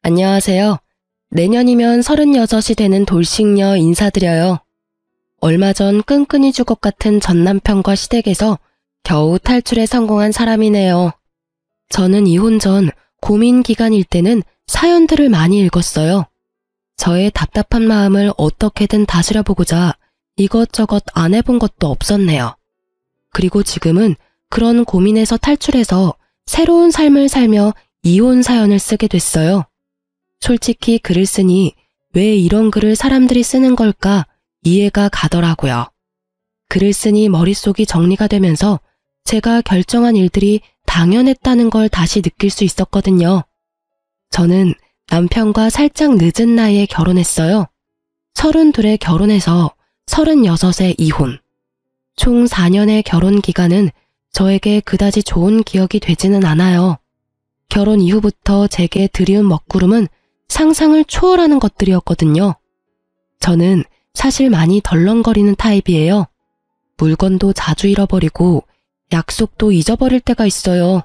안녕하세요. 내년이면 36이 되는 돌싱녀 인사드려요. 얼마 전 끈끈이 죽을 것 같은 전 남편과 시댁에서 겨우 탈출에 성공한 사람이네요. 저는 이혼 전 고민 기간일 때는 사연들을 많이 읽었어요. 저의 답답한 마음을 어떻게든 다스려보고자 이것저것 안 해본 것도 없었네요. 그리고 지금은 그런 고민에서 탈출해서 새로운 삶을 살며 이혼 사연을 쓰게 됐어요. 솔직히 글을 쓰니 왜 이런 글을 사람들이 쓰는 걸까 이해가 가더라고요. 글을 쓰니 머릿속이 정리가 되면서 제가 결정한 일들이 당연했다는 걸 다시 느낄 수 있었거든요. 저는 남편과 살짝 늦은 나이에 결혼했어요. 32에 결혼해서 36에 이혼. 총 4년의 결혼 기간은 저에게 그다지 좋은 기억이 되지는 않아요. 결혼 이후부터 제게 들이운 먹구름은 상상을 초월하는 것들이었거든요. 저는 사실 많이 덜렁거리는 타입이에요. 물건도 자주 잃어버리고 약속도 잊어버릴 때가 있어요.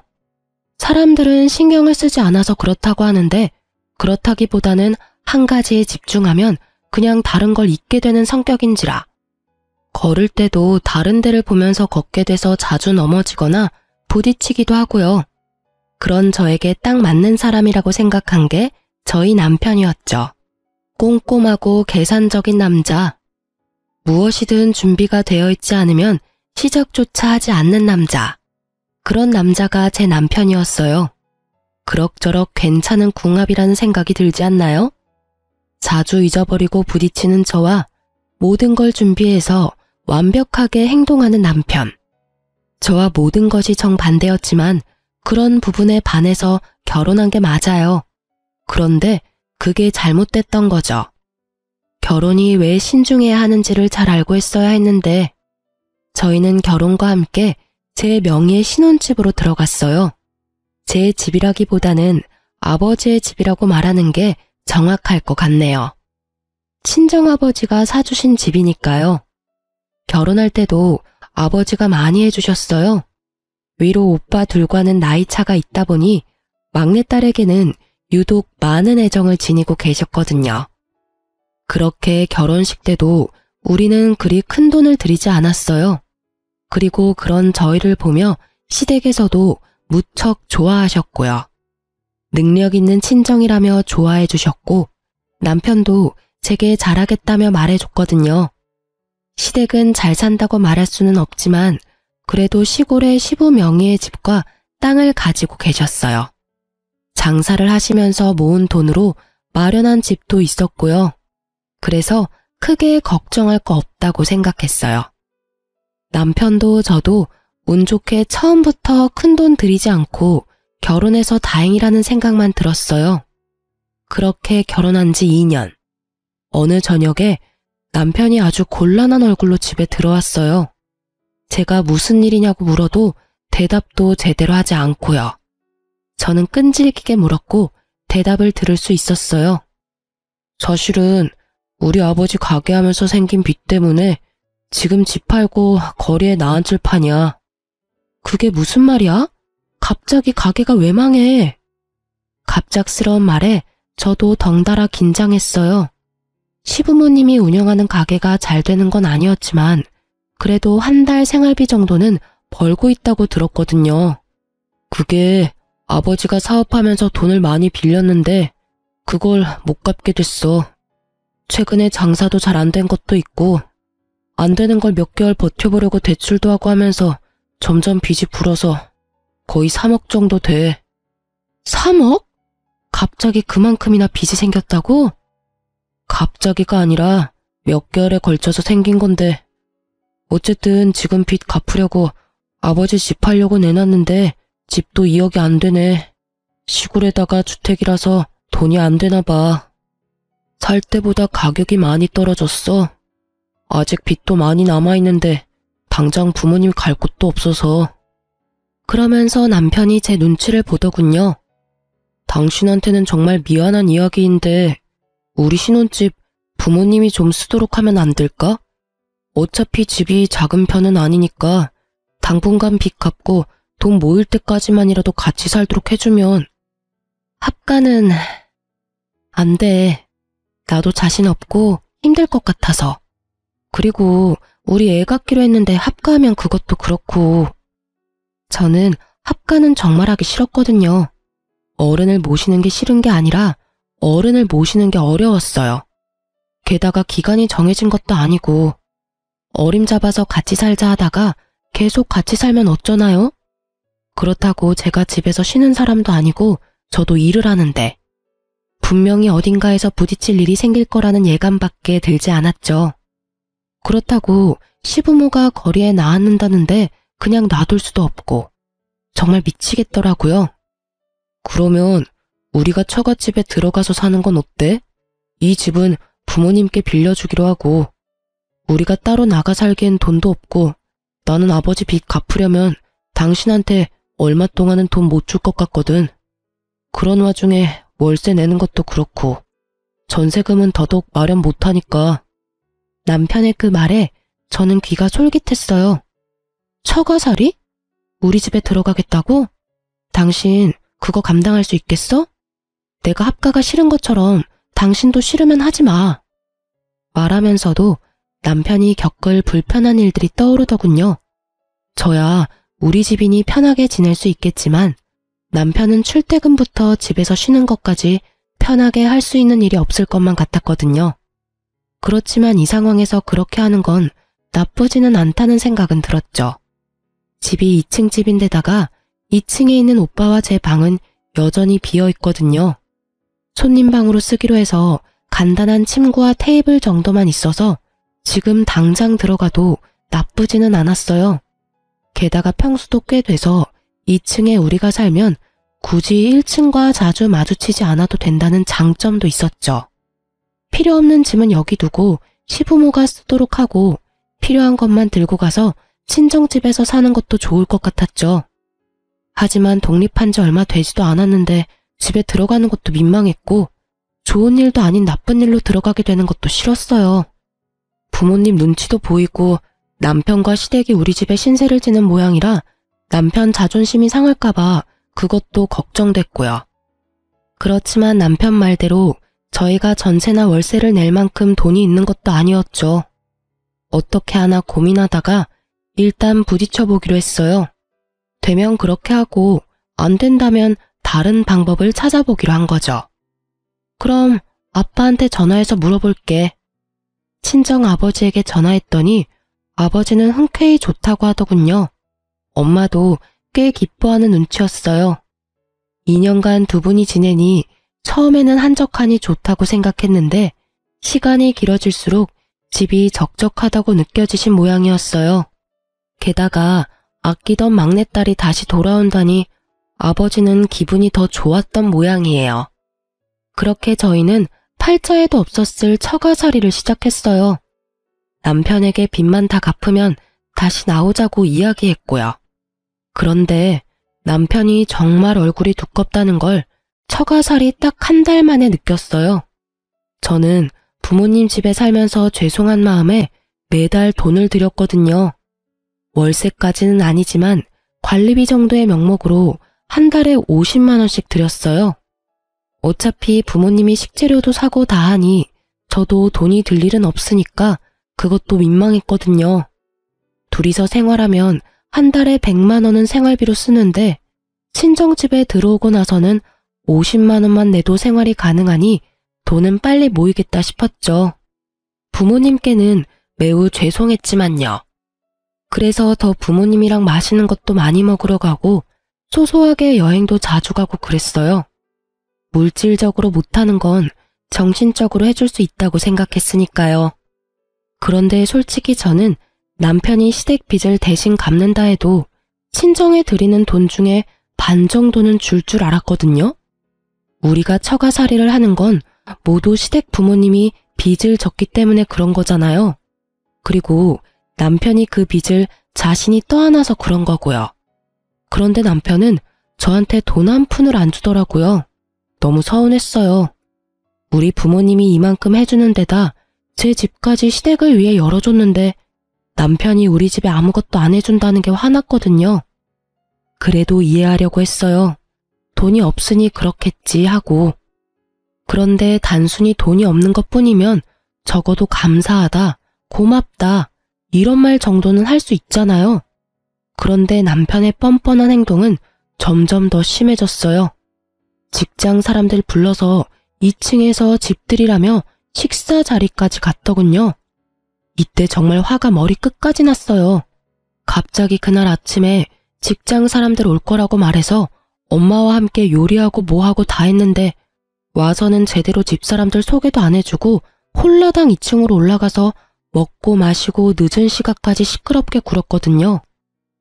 사람들은 신경을 쓰지 않아서 그렇다고 하는데 그렇다기보다는 한 가지에 집중하면 그냥 다른 걸 잊게 되는 성격인지라. 걸을 때도 다른 데를 보면서 걷게 돼서 자주 넘어지거나 부딪히기도 하고요. 그런 저에게 딱 맞는 사람이라고 생각한 게 저희 남편이었죠. 꼼꼼하고 계산적인 남자. 무엇이든 준비가 되어 있지 않으면 시작조차 하지 않는 남자. 그런 남자가 제 남편이었어요. 그럭저럭 괜찮은 궁합이라는 생각이 들지 않나요? 자주 잊어버리고 부딪히는 저와 모든 걸 준비해서 완벽하게 행동하는 남편. 저와 모든 것이 정반대였지만 그런 부분에 반해서 결혼한 게 맞아요. 그런데 그게 잘못됐던 거죠. 결혼이 왜 신중해야 하는지를 잘 알고 있어야 했는데 저희는 결혼과 함께 제 명의의 신혼집으로 들어갔어요. 제 집이라기보다는 아버지의 집이라고 말하는 게 정확할 것 같네요. 친정아버지가 사주신 집이니까요. 결혼할 때도 아버지가 많이 해주셨어요. 위로 오빠 둘과는 나이 차가 있다 보니 막내딸에게는 유독 많은 애정을 지니고 계셨거든요. 그렇게 결혼식 때도 우리는 그리 큰 돈을 들이지 않았어요. 그리고 그런 저희를 보며 시댁에서도 무척 좋아하셨고요. 능력 있는 친정이라며 좋아해 주셨고 남편도 제게 잘하겠다며 말해줬거든요. 시댁은 잘 산다고 말할 수는 없지만 그래도 시골에 시부 명의의 집과 땅을 가지고 계셨어요. 장사를 하시면서 모은 돈으로 마련한 집도 있었고요. 그래서 크게 걱정할 거 없다고 생각했어요. 남편도 저도 운 좋게 처음부터 큰 돈 들이지 않고 결혼해서 다행이라는 생각만 들었어요. 그렇게 결혼한 지 2년. 어느 저녁에 남편이 아주 곤란한 얼굴로 집에 들어왔어요. 제가 무슨 일이냐고 물어도 대답도 제대로 하지 않고요. 저는 끈질기게 물었고 대답을 들을 수 있었어요. 사실은 우리 아버지 가게 하면서 생긴 빚 때문에 지금 집 팔고 거리에 나앉을 판이야. 그게 무슨 말이야? 갑자기 가게가 왜 망해? 갑작스러운 말에 저도 덩달아 긴장했어요. 시부모님이 운영하는 가게가 잘 되는 건 아니었지만 그래도 한 달 생활비 정도는 벌고 있다고 들었거든요. 그게 아버지가 사업하면서 돈을 많이 빌렸는데 그걸 못 갚게 됐어. 최근에 장사도 잘 안 된 것도 있고 안 되는 걸 몇 개월 버텨보려고 대출도 하고 하면서 점점 빚이 불어서 거의 3억 정도 돼. 3억? 갑자기 그만큼이나 빚이 생겼다고? 갑자기가 아니라 몇 개월에 걸쳐서 생긴 건데 어쨌든 지금 빚 갚으려고 아버지 집 팔려고 내놨는데 집도 2억이 안 되네. 시골에다가 주택이라서 돈이 안 되나 봐. 살 때보다 가격이 많이 떨어졌어. 아직 빚도 많이 남아있는데 당장 부모님 갈 곳도 없어서. 그러면서 남편이 제 눈치를 보더군요. 당신한테는 정말 미안한 이야기인데 우리 신혼집 부모님이 좀 쓰도록 하면 안 될까? 어차피 집이 작은 편은 아니니까 당분간 빚 갚고 돈 모일 때까지만이라도 같이 살도록 해주면. 합가는 안 돼. 나도 자신 없고 힘들 것 같아서. 그리고 우리 애 갖기로 했는데 합가하면 그것도 그렇고. 저는 합가는 정말 하기 싫었거든요. 어른을 모시는 게 싫은 게 아니라 어른을 모시는 게 어려웠어요. 게다가 기간이 정해진 것도 아니고 어림잡아서 같이 살자 하다가 계속 같이 살면 어쩌나요? 그렇다고 제가 집에서 쉬는 사람도 아니고 저도 일을 하는데 분명히 어딘가에서 부딪힐 일이 생길 거라는 예감밖에 들지 않았죠. 그렇다고 시부모가 거리에 나앉는다는데 그냥 놔둘 수도 없고 정말 미치겠더라고요. 그러면 우리가 처갓집에 들어가서 사는 건 어때? 이 집은 부모님께 빌려주기로 하고 우리가 따로 나가 살기엔 돈도 없고 나는 아버지 빚 갚으려면 당신한테 얼마 동안은 돈 못 줄 것 같거든. 그런 와중에 월세 내는 것도 그렇고 전세금은 더더욱 마련 못하니까. 남편의 그 말에 저는 귀가 솔깃했어요. 처가살이? 우리 집에 들어가겠다고? 당신 그거 감당할 수 있겠어? 내가 합가가 싫은 것처럼 당신도 싫으면 하지 마. 말하면서도 남편이 겪을 불편한 일들이 떠오르더군요. 저야 우리 집이니 편하게 지낼 수 있겠지만 남편은 출퇴근부터 집에서 쉬는 것까지 편하게 할 수 있는 일이 없을 것만 같았거든요. 그렇지만 이 상황에서 그렇게 하는 건 나쁘지는 않다는 생각은 들었죠. 집이 2층 집인데다가 2층에 있는 오빠와 제 방은 여전히 비어 있거든요. 손님 방으로 쓰기로 해서 간단한 침구와 테이블 정도만 있어서 지금 당장 들어가도 나쁘지는 않았어요. 게다가 평수도 꽤 돼서 2층에 우리가 살면 굳이 1층과 자주 마주치지 않아도 된다는 장점도 있었죠. 필요 없는 짐은 여기 두고 시부모가 쓰도록 하고 필요한 것만 들고 가서 친정집에서 사는 것도 좋을 것 같았죠. 하지만 독립한 지 얼마 되지도 않았는데 집에 들어가는 것도 민망했고 좋은 일도 아닌 나쁜 일로 들어가게 되는 것도 싫었어요. 부모님 눈치도 보이고 남편과 시댁이 우리 집에 신세를 지는 모양이라 남편 자존심이 상할까봐 그것도 걱정됐고요. 그렇지만 남편 말대로 저희가 전세나 월세를 낼 만큼 돈이 있는 것도 아니었죠. 어떻게 하나 고민하다가 일단 부딪혀보기로 했어요. 되면 그렇게 하고 안 된다면 다른 방법을 찾아보기로 한 거죠. 그럼 아빠한테 전화해서 물어볼게. 친정 아버지에게 전화했더니 아버지는 흔쾌히 좋다고 하더군요. 엄마도 꽤 기뻐하는 눈치였어요. 2년간 두 분이 지내니 처음에는 한적하니 좋다고 생각했는데 시간이 길어질수록 집이 적적하다고 느껴지신 모양이었어요. 게다가 아끼던 막내딸이 다시 돌아온다니 아버지는 기분이 더 좋았던 모양이에요. 그렇게 저희는 팔자에도 없었을 처가살이를 시작했어요. 남편에게 빚만 다 갚으면 다시 나오자고 이야기했고요. 그런데 남편이 정말 얼굴이 두껍다는 걸 처가살이 딱 한 달 만에 느꼈어요. 저는 부모님 집에 살면서 죄송한 마음에 매달 돈을 들였거든요. 월세까지는 아니지만 관리비 정도의 명목으로 한 달에 50만 원씩 들였어요. 어차피 부모님이 식재료도 사고 다 하니 저도 돈이 들 일은 없으니까 그것도 민망했거든요. 둘이서 생활하면 한 달에 100만 원은 생활비로 쓰는데 친정집에 들어오고 나서는 50만 원만 내도 생활이 가능하니 돈은 빨리 모이겠다 싶었죠. 부모님께는 매우 죄송했지만요. 그래서 더 부모님이랑 맛있는 것도 많이 먹으러 가고 소소하게 여행도 자주 가고 그랬어요. 물질적으로 못하는 건 정신적으로 해줄 수 있다고 생각했으니까요. 그런데 솔직히 저는 남편이 시댁 빚을 대신 갚는다 해도 친정에 드리는 돈 중에 반 정도는 줄 줄 알았거든요. 우리가 처가살이를 하는 건 모두 시댁 부모님이 빚을 졌기 때문에 그런 거잖아요. 그리고 남편이 그 빚을 자신이 떠안아서 그런 거고요. 그런데 남편은 저한테 돈 한 푼을 안 주더라고요. 너무 서운했어요. 우리 부모님이 이만큼 해주는 데다 제 집까지 시댁을 위해 열어줬는데 남편이 우리 집에 아무것도 안 해준다는 게 화났거든요. 그래도 이해하려고 했어요. 돈이 없으니 그렇겠지 하고. 그런데 단순히 돈이 없는 것뿐이면 적어도 감사하다, 고맙다, 이런 말 정도는 할 수 있잖아요. 그런데 남편의 뻔뻔한 행동은 점점 더 심해졌어요. 직장 사람들 불러서 2층에서 집들이라며 식사 자리까지 갔더군요. 이때 정말 화가 머리끝까지 났어요. 갑자기 그날 아침에 직장 사람들 올 거라고 말해서 엄마와 함께 요리하고 뭐하고 다 했는데 와서는 제대로 집사람들 소개도 안 해주고 홀라당 2층으로 올라가서 먹고 마시고 늦은 시간까지 시끄럽게 굴었거든요.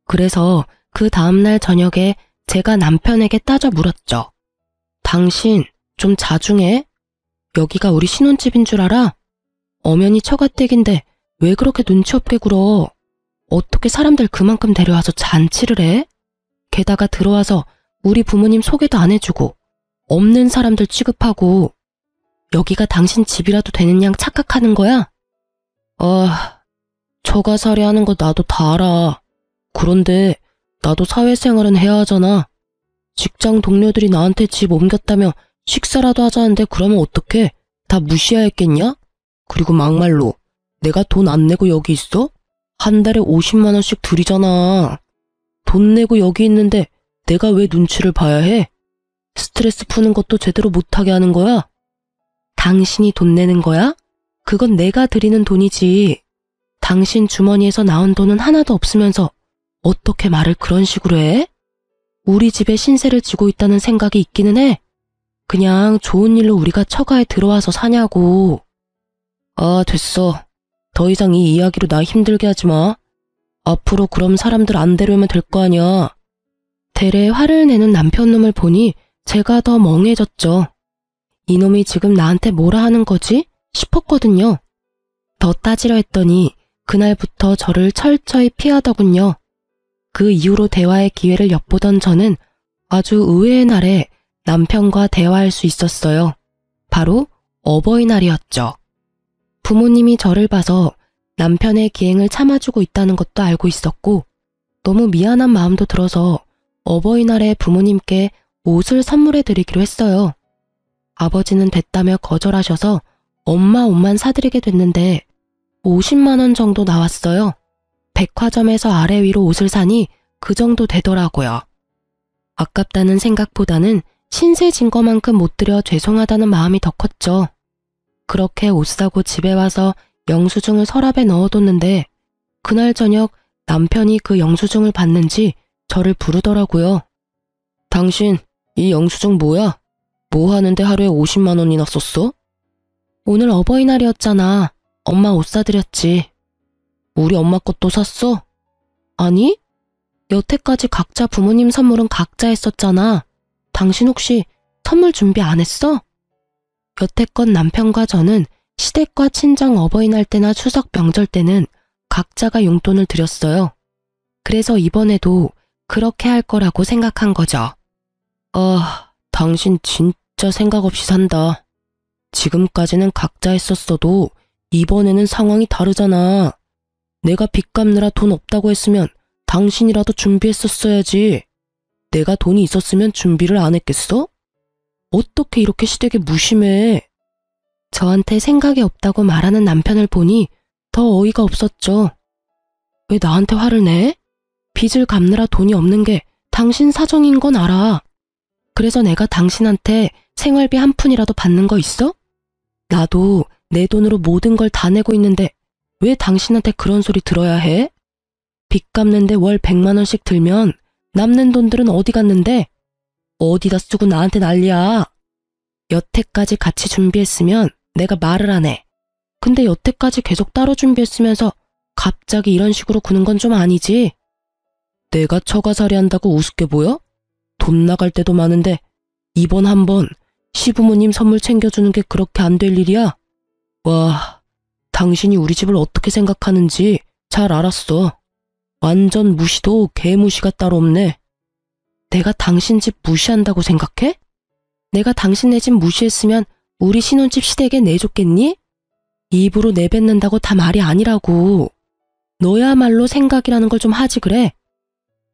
그래서 그 다음날 저녁에 제가 남편에게 따져 물었죠. 당신 좀 자중해? 여기가 우리 신혼집인 줄 알아? 엄연히 처가댁인데 왜 그렇게 눈치 없게 굴어? 어떻게 사람들 그만큼 데려와서 잔치를 해? 게다가 들어와서 우리 부모님 소개도 안 해주고 없는 사람들 취급하고 여기가 당신 집이라도 되는 양 착각하는 거야? 처가살이 하는 거 나도 다 알아. 그런데 나도 사회생활은 해야 하잖아. 직장 동료들이 나한테 집 옮겼다며 식사라도 하자는데 그러면 어떡해? 다 무시해야겠냐? 그리고 막말로 내가 돈 안 내고 여기 있어? 한 달에 50만 원씩 들이잖아. 돈 내고 여기 있는데 내가 왜 눈치를 봐야 해? 스트레스 푸는 것도 제대로 못하게 하는 거야? 당신이 돈 내는 거야? 그건 내가 드리는 돈이지. 당신 주머니에서 나온 돈은 하나도 없으면서 어떻게 말을 그런 식으로 해? 우리 집에 신세를 지고 있다는 생각이 있기는 해. 그냥 좋은 일로 우리가 처가에 들어와서 사냐고. 됐어. 더 이상 이 이야기로 나 힘들게 하지 마. 앞으로 그럼 사람들 안 데려오면 될 거 아니야. 대래 화를 내는 남편놈을 보니 제가 더 멍해졌죠. 이놈이 지금 나한테 뭐라 하는 거지? 싶었거든요. 더 따지려 했더니 그날부터 저를 철저히 피하더군요. 그 이후로 대화의 기회를 엿보던 저는 아주 의외의 날에 남편과 대화할 수 있었어요. 바로 어버이날이었죠. 부모님이 저를 봐서 남편의 기행을 참아주고 있다는 것도 알고 있었고 너무 미안한 마음도 들어서 어버이날에 부모님께 옷을 선물해 드리기로 했어요. 아버지는 됐다며 거절하셔서 엄마 옷만 사드리게 됐는데 50만 원 정도 나왔어요. 백화점에서 아래 위로 옷을 사니 그 정도 되더라고요. 아깝다는 생각보다는 신세 진 거만큼 못 드려 죄송하다는 마음이 더 컸죠. 그렇게 옷 사고 집에 와서 영수증을 서랍에 넣어뒀는데 그날 저녁 남편이 그 영수증을 봤는지 저를 부르더라고요. 당신 이 영수증 뭐야? 뭐 하는데 하루에 50만 원이나 썼어? 오늘 어버이날이었잖아. 엄마 옷 사드렸지. 우리 엄마 것도 샀어? 아니? 여태까지 각자 부모님 선물은 각자 했었잖아. 당신 혹시 선물 준비 안 했어? 여태껏 남편과 저는 시댁과 친정 어버이날 때나 추석 명절 때는 각자가 용돈을 드렸어요. 그래서 이번에도 그렇게 할 거라고 생각한 거죠. 당신 진짜 생각 없이 산다. 지금까지는 각자 했었어도 이번에는 상황이 다르잖아. 내가 빚 갚느라 돈 없다고 했으면 당신이라도 준비했었어야지. 내가 돈이 있었으면 준비를 안 했겠어? 어떻게 이렇게 시댁에 무심해? 저한테 생각이 없다고 말하는 남편을 보니 더 어이가 없었죠. 왜 나한테 화를 내? 빚을 갚느라 돈이 없는 게 당신 사정인 건 알아. 그래서 내가 당신한테 생활비 한 푼이라도 받는 거 있어? 나도 내 돈으로 모든 걸 다 내고 있는데 왜 당신한테 그런 소리 들어야 해? 빚 갚는데 월 100만 원씩 들면 남는 돈들은 어디 갔는데? 어디다 쓰고 나한테 난리야. 여태까지 같이 준비했으면 내가 말을 안 해. 근데 여태까지 계속 따로 준비했으면서 갑자기 이런 식으로 구는 건 좀 아니지? 내가 처가살이 한다고 우습게 보여? 돈 나갈 때도 많은데 이번 한번 시부모님 선물 챙겨주는 게 그렇게 안 될 일이야? 와, 당신이 우리 집을 어떻게 생각하는지 잘 알았어. 완전 무시도 개무시가 따로 없네. 내가 당신 집 무시한다고 생각해? 내가 당신네 집 무시했으면 우리 신혼집 시댁에 내줬겠니? 입으로 내뱉는다고 다 말이 아니라고. 너야말로 생각이라는 걸 좀 하지 그래.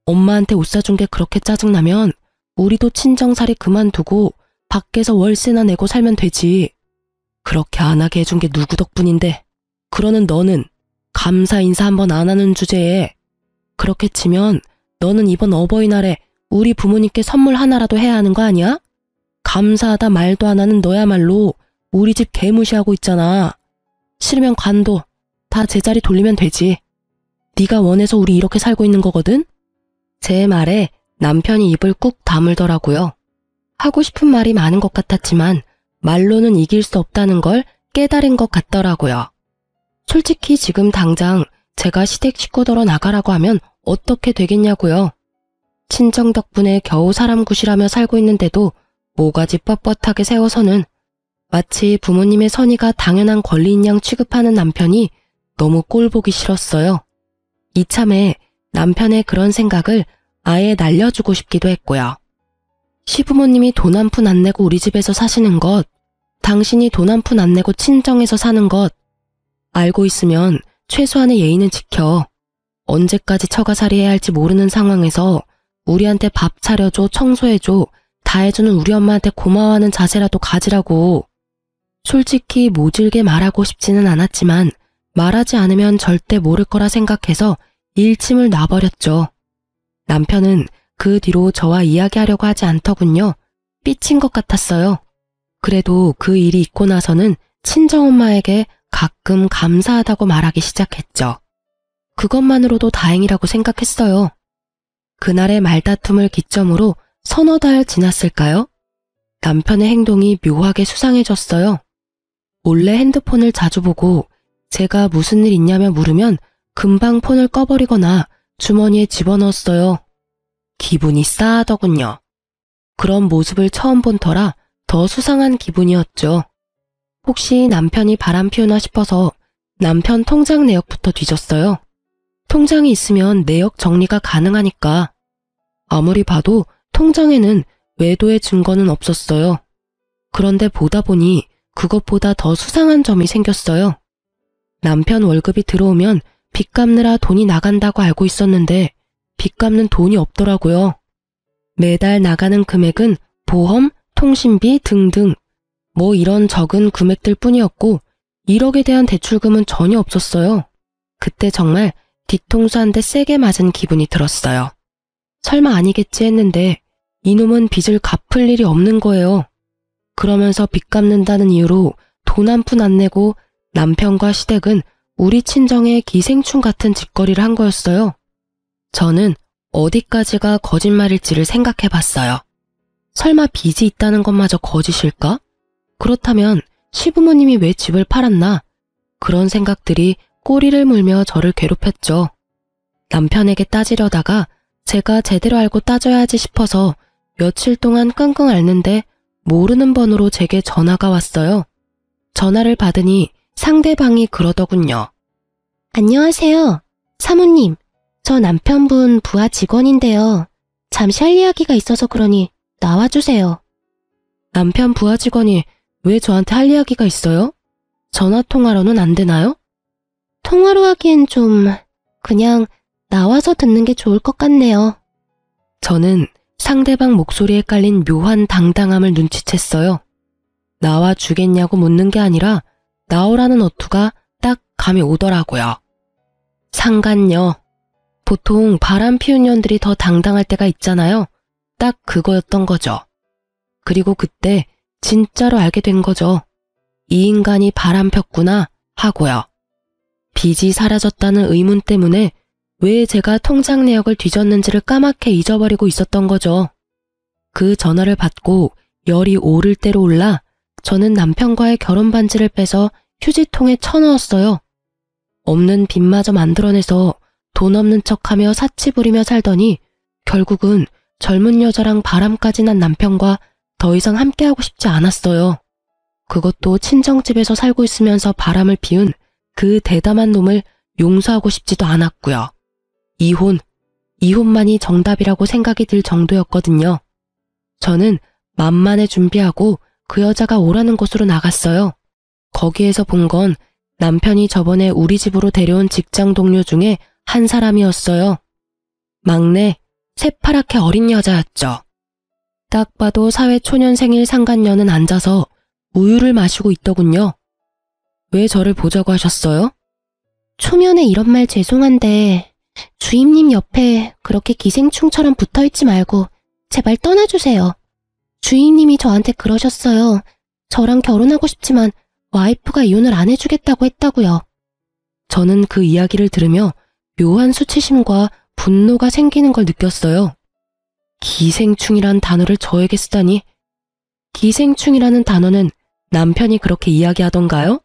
엄마한테 옷 사준 게 그렇게 짜증나면 우리도 친정살이 그만두고 밖에서 월세나 내고 살면 되지. 그렇게 안 하게 해준 게 누구 덕분인데. 그러는 너는 감사 인사 한번 안 하는 주제에 그렇게 치면 너는 이번 어버이날에 우리 부모님께 선물 하나라도 해야 하는 거 아니야? 감사하다 말도 안 하는 너야말로 우리 집 개무시하고 있잖아. 싫으면 관둬. 다 제자리 돌리면 되지. 네가 원해서 우리 이렇게 살고 있는 거거든? 제 말에 남편이 입을 꾹 다물더라고요. 하고 싶은 말이 많은 것 같았지만 말로는 이길 수 없다는 걸 깨달은 것 같더라고요. 솔직히 지금 당장 제가 시댁 식구들어 나가라고 하면 어떻게 되겠냐고요. 친정 덕분에 겨우 사람 구실하며 살고 있는데도 모가지 뻣뻣하게 세워서는 마치 부모님의 선의가 당연한 권리인 양 취급하는 남편이 너무 꼴보기 싫었어요. 이참에 남편의 그런 생각을 아예 날려주고 싶기도 했고요. 시부모님이 돈 한 푼 안 내고 우리 집에서 사시는 것, 당신이 돈 한 푼 안 내고 친정에서 사는 것, 알고 있으면 최소한의 예의는 지켜. 언제까지 처가살이 해야 할지 모르는 상황에서 우리한테 밥 차려줘, 청소해줘, 다 해주는 우리 엄마한테 고마워하는 자세라도 가지라고. 솔직히 모질게 말하고 싶지는 않았지만 말하지 않으면 절대 모를 거라 생각해서 일침을 놔버렸죠. 남편은 그 뒤로 저와 이야기하려고 하지 않더군요. 삐친 것 같았어요. 그래도 그 일이 있고 나서는 친정엄마에게 가끔 감사하다고 말하기 시작했죠. 그것만으로도 다행이라고 생각했어요. 그날의 말다툼을 기점으로 서너 달 지났을까요? 남편의 행동이 묘하게 수상해졌어요. 몰래 핸드폰을 자주 보고 제가 무슨 일 있냐며 물으면 금방 폰을 꺼버리거나 주머니에 집어넣었어요. 기분이 싸하더군요. 그런 모습을 처음 본 터라 더 수상한 기분이었죠. 혹시 남편이 바람 피우나 싶어서 남편 통장 내역부터 뒤졌어요. 통장이 있으면 내역 정리가 가능하니까. 아무리 봐도 통장에는 외도의 증거는 없었어요. 그런데 보다 보니 그것보다 더 수상한 점이 생겼어요. 남편 월급이 들어오면 빚 갚느라 돈이 나간다고 알고 있었는데 빚 갚는 돈이 없더라고요. 매달 나가는 금액은 보험, 통신비 등등 뭐 이런 적은 금액들 뿐이었고 1억에 대한 대출금은 전혀 없었어요. 그때 정말 뒤통수 한 대 세게 맞은 기분이 들었어요. 설마 아니겠지 했는데 이놈은 빚을 갚을 일이 없는 거예요. 그러면서 빚 갚는다는 이유로 돈 한 푼 안 내고 남편과 시댁은 우리 친정의 기생충 같은 짓거리를 한 거였어요. 저는 어디까지가 거짓말일지를 생각해 봤어요. 설마 빚이 있다는 것마저 거짓일까? 그렇다면 시부모님이 왜 집을 팔았나? 그런 생각들이 꼬리를 물며 저를 괴롭혔죠. 남편에게 따지려다가 제가 제대로 알고 따져야지 싶어서 며칠 동안 끙끙 앓는데 모르는 번호로 제게 전화가 왔어요. 전화를 받으니 상대방이 그러더군요. 안녕하세요. 사모님, 저 남편분 부하 직원인데요. 잠시 할 이야기가 있어서 그러니 나와주세요. 남편 부하 직원이 왜 저한테 할 이야기가 있어요? 전화 통화로는 안 되나요? 통화로 하기엔 좀 그냥 나와서 듣는 게 좋을 것 같네요. 저는 상대방 목소리에 깔린 묘한 당당함을 눈치챘어요. 나와 주겠냐고 묻는 게 아니라 나오라는 어투가 딱 감이 오더라고요. 상간녀. 보통 바람 피운 년들이 더 당당할 때가 있잖아요. 딱 그거였던 거죠. 그리고 그때 진짜로 알게 된 거죠. 이 인간이 바람 폈구나 하고요. 빚이 사라졌다는 의문 때문에 왜 제가 통장 내역을 뒤졌는지를 까맣게 잊어버리고 있었던 거죠. 그 전화를 받고 열이 오를 대로 올라 저는 남편과의 결혼 반지를 빼서 휴지통에 쳐넣었어요. 없는 빚마저 만들어내서 돈 없는 척하며 사치 부리며 살더니 결국은 젊은 여자랑 바람까지 난 남편과 더 이상 함께하고 싶지 않았어요. 그것도 친정집에서 살고 있으면서 바람을 피운 그 대담한 놈을 용서하고 싶지도 않았고요. 이혼만이 정답이라고 생각이 들 정도였거든요. 저는 만만해 준비하고 그 여자가 오라는 곳으로 나갔어요. 거기에서 본 건 남편이 저번에 우리 집으로 데려온 직장 동료 중에 한 사람이었어요. 막내, 새파랗게 어린 여자였죠. 딱 봐도 사회초년생일 상간녀는 앉아서 우유를 마시고 있더군요. 왜 저를 보자고 하셨어요? 초면에 이런 말 죄송한데 주임님 옆에 그렇게 기생충처럼 붙어있지 말고 제발 떠나주세요. 주임님이 저한테 그러셨어요. 저랑 결혼하고 싶지만 와이프가 이혼을 안 해주겠다고 했다고요. 저는 그 이야기를 들으며 묘한 수치심과 분노가 생기는 걸 느꼈어요. 기생충이란 단어를 저에게 쓰다니. 기생충이라는 단어는 남편이 그렇게 이야기하던가요?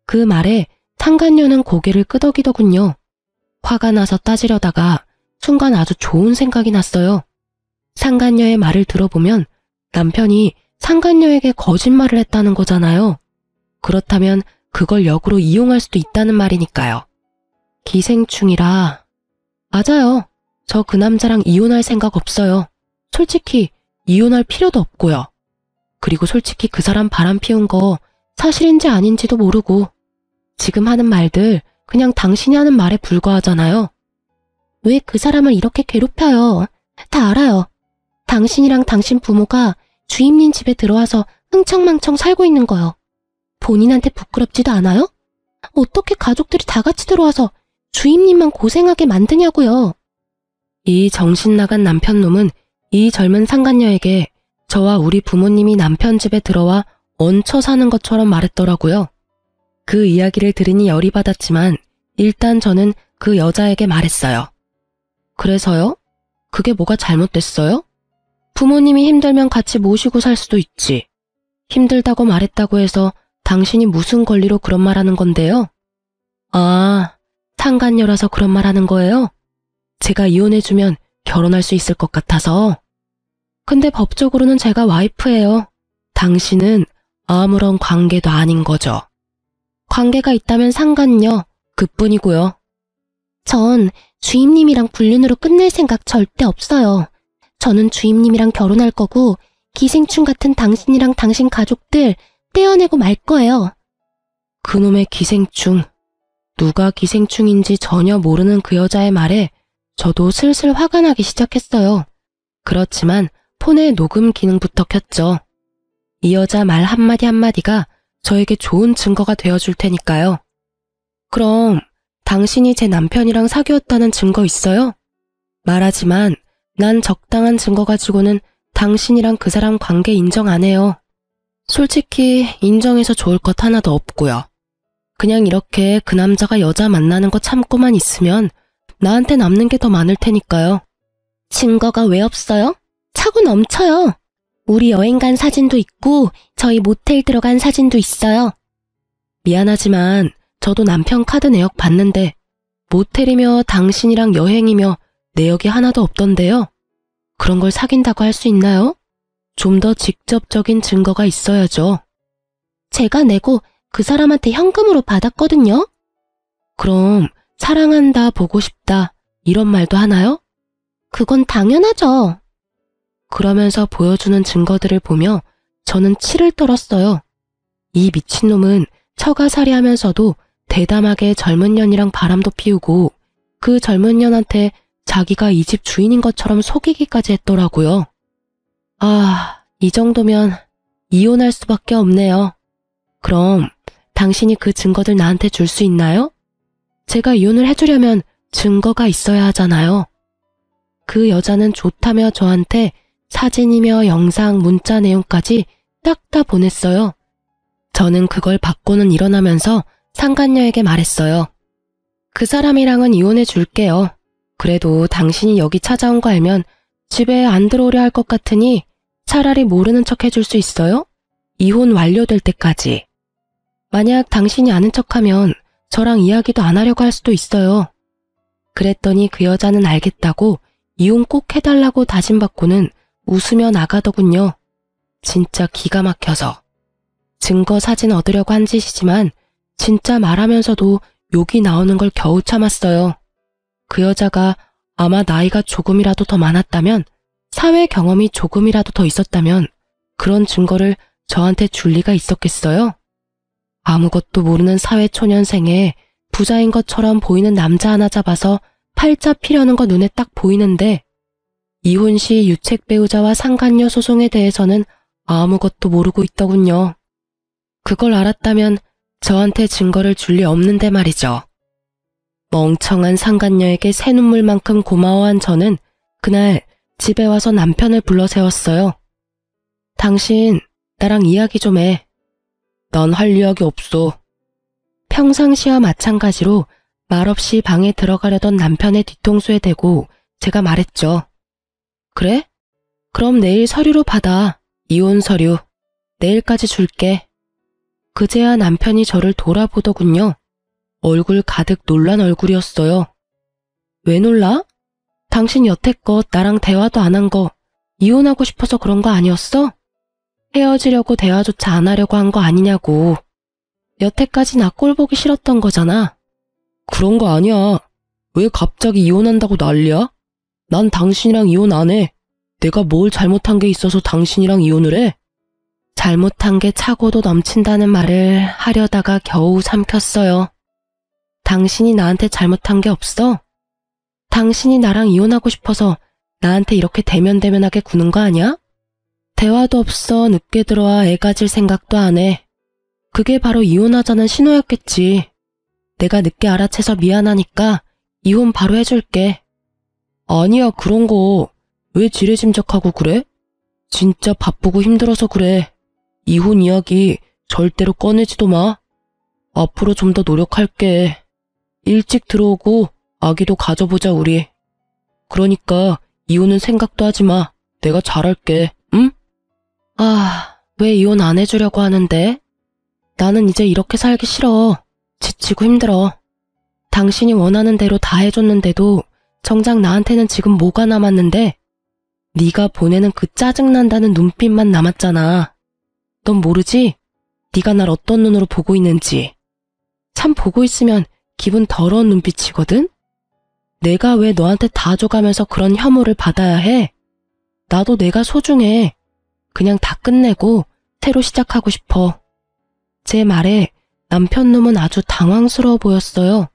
그 말에 상간녀는 고개를 끄덕이더군요. 화가 나서 따지려다가 순간 아주 좋은 생각이 났어요. 상간녀의 말을 들어보면 남편이 상간녀에게 거짓말을 했다는 거잖아요. 그렇다면 그걸 역으로 이용할 수도 있다는 말이니까요. 기생충이라. 맞아요. 저 그 남자랑 이혼할 생각 없어요. 솔직히 이혼할 필요도 없고요. 그리고 솔직히 그 사람 바람 피운 거 사실인지 아닌지도 모르고 지금 하는 말들 그냥 당신이 하는 말에 불과하잖아요. 왜 그 사람을 이렇게 괴롭혀요? 다 알아요. 당신이랑 당신 부모가 주임님 집에 들어와서 흥청망청 살고 있는 거요. 본인한테 부끄럽지도 않아요? 어떻게 가족들이 다 같이 들어와서 주임님만 고생하게 만드냐고요. 이 정신 나간 남편놈은 이 젊은 상간녀에게 저와 우리 부모님이 남편 집에 들어와 얹혀 사는 것처럼 말했더라고요. 그 이야기를 들으니 열이 받았지만 일단 저는 그 여자에게 말했어요. 그래서요? 그게 뭐가 잘못됐어요? 부모님이 힘들면 같이 모시고 살 수도 있지. 힘들다고 말했다고 해서 당신이 무슨 권리로 그런 말 하는 건데요? 아, 상간녀라서 그런 말 하는 거예요? 제가 이혼해주면 결혼할 수 있을 것 같아서. 근데 법적으로는 제가 와이프예요. 당신은 아무런 관계도 아닌 거죠. 관계가 있다면 상간녀, 그뿐이고요. 전 주임님이랑 불륜으로 끝낼 생각 절대 없어요. 저는 주임님이랑 결혼할 거고 기생충 같은 당신이랑 당신 가족들 떼어내고 말 거예요. 그놈의 기생충. 누가 기생충인지 전혀 모르는 그 여자의 말에 저도 슬슬 화가 나기 시작했어요. 그렇지만 폰에 녹음 기능부터 켰죠. 이 여자 말 한마디 한마디가 저에게 좋은 증거가 되어줄 테니까요. 그럼 당신이 제 남편이랑 사귀었다는 증거 있어요? 말하지만 난 적당한 증거 가지고는 당신이랑 그 사람 관계 인정 안 해요. 솔직히 인정해서 좋을 것 하나도 없고요. 그냥 이렇게 그 남자가 여자 만나는 거 참고만 있으면 나한테 남는 게 더 많을 테니까요. 증거가 왜 없어요? 차고 넘쳐요. 우리 여행 간 사진도 있고 저희 모텔 들어간 사진도 있어요. 미안하지만 저도 남편 카드 내역 봤는데 모텔이며 당신이랑 여행이며 내역이 하나도 없던데요. 그런 걸 사귄다고 할 수 있나요? 좀 더 직접적인 증거가 있어야죠. 제가 내고 그 사람한테 현금으로 받았거든요. 그럼 사랑한다, 보고 싶다 이런 말도 하나요? 그건 당연하죠. 그러면서 보여주는 증거들을 보며 저는 치를 떨었어요. 이 미친놈은 처가살이하면서도 대담하게 젊은 년이랑 바람도 피우고 그 젊은 년한테 자기가 이 집 주인인 것처럼 속이기까지 했더라고요. 아, 이 정도면 이혼할 수밖에 없네요. 그럼 당신이 그 증거들 나한테 줄 수 있나요? 제가 이혼을 해주려면 증거가 있어야 하잖아요. 그 여자는 좋다며 저한테 사진이며 영상, 문자 내용까지 딱 다 보냈어요. 저는 그걸 받고는 일어나면서 상간녀에게 말했어요. 그 사람이랑은 이혼해 줄게요. 그래도 당신이 여기 찾아온 거 알면 집에 안 들어오려 할 것 같으니 차라리 모르는 척 해줄 수 있어요? 이혼 완료될 때까지. 만약 당신이 아는 척하면 저랑 이야기도 안 하려고 할 수도 있어요. 그랬더니 그 여자는 알겠다고 이혼 꼭 해달라고 다짐받고는 웃으며 나가더군요. 진짜 기가 막혀서. 증거 사진 얻으려고 한 짓이지만 진짜 말하면서도 욕이 나오는 걸 겨우 참았어요. 그 여자가 아마 나이가 조금이라도 더 많았다면, 사회 경험이 조금이라도 더 있었다면 그런 증거를 저한테 줄 리가 있었겠어요? 아무것도 모르는 사회초년생에 부자인 것처럼 보이는 남자 하나 잡아서 팔자 피려는 거 눈에 딱 보이는데 이혼 시 유책 배우자와 상간녀 소송에 대해서는 아무것도 모르고 있더군요. 그걸 알았다면 저한테 증거를 줄 리 없는데 말이죠. 멍청한 상간녀에게 새눈물만큼 고마워한 저는 그날 집에 와서 남편을 불러 세웠어요. 당신, 나랑 이야기 좀 해. 난 할 이야기 없어. 평상시와 마찬가지로 말없이 방에 들어가려던 남편의 뒤통수에 대고 제가 말했죠. 그래? 그럼 내일 서류로 받아. 이혼 서류. 내일까지 줄게. 그제야 남편이 저를 돌아보더군요. 얼굴 가득 놀란 얼굴이었어요. 왜 놀라? 당신 여태껏 나랑 대화도 안 한 거 이혼하고 싶어서 그런 거 아니었어? 헤어지려고 대화조차 안 하려고 한 거 아니냐고. 여태까지 나 꼴 보기 싫었던 거잖아. 그런 거 아니야. 왜 갑자기 이혼한다고 난리야? 난 당신이랑 이혼 안 해. 내가 뭘 잘못한 게 있어서 당신이랑 이혼을 해? 잘못한 게 차고도 넘친다는 말을 하려다가 겨우 삼켰어요. 당신이 나한테 잘못한 게 없어? 당신이 나랑 이혼하고 싶어서 나한테 이렇게 대면대면하게 구는 거 아니야? 대화도 없어 늦게 들어와 애 가질 생각도 안 해. 그게 바로 이혼하자는 신호였겠지. 내가 늦게 알아채서 미안하니까 이혼 바로 해줄게. 아니야, 그런 거 왜 지레짐작하고 그래? 진짜 바쁘고 힘들어서 그래. 이혼 이야기 절대로 꺼내지도 마. 앞으로 좀 더 노력할게. 일찍 들어오고 아기도 가져보자 우리. 그러니까 이혼은 생각도 하지 마. 내가 잘할게. 응? 아, 왜 이혼 안 해주려고 하는데? 나는 이제 이렇게 살기 싫어. 지치고 힘들어. 당신이 원하는 대로 다 해줬는데도 정작 나한테는 지금 뭐가 남았는데? 네가 보내는 그 짜증난다는 눈빛만 남았잖아. 넌 모르지? 네가 날 어떤 눈으로 보고 있는지. 참 보고 있으면 기분 더러운 눈빛이거든? 내가 왜 너한테 다 줘가면서 그런 혐오를 받아야 해? 나도 내가 소중해. 그냥 다 끝내고 새로 시작하고 싶어. 제 말에 남편 놈은 아주 당황스러워 보였어요.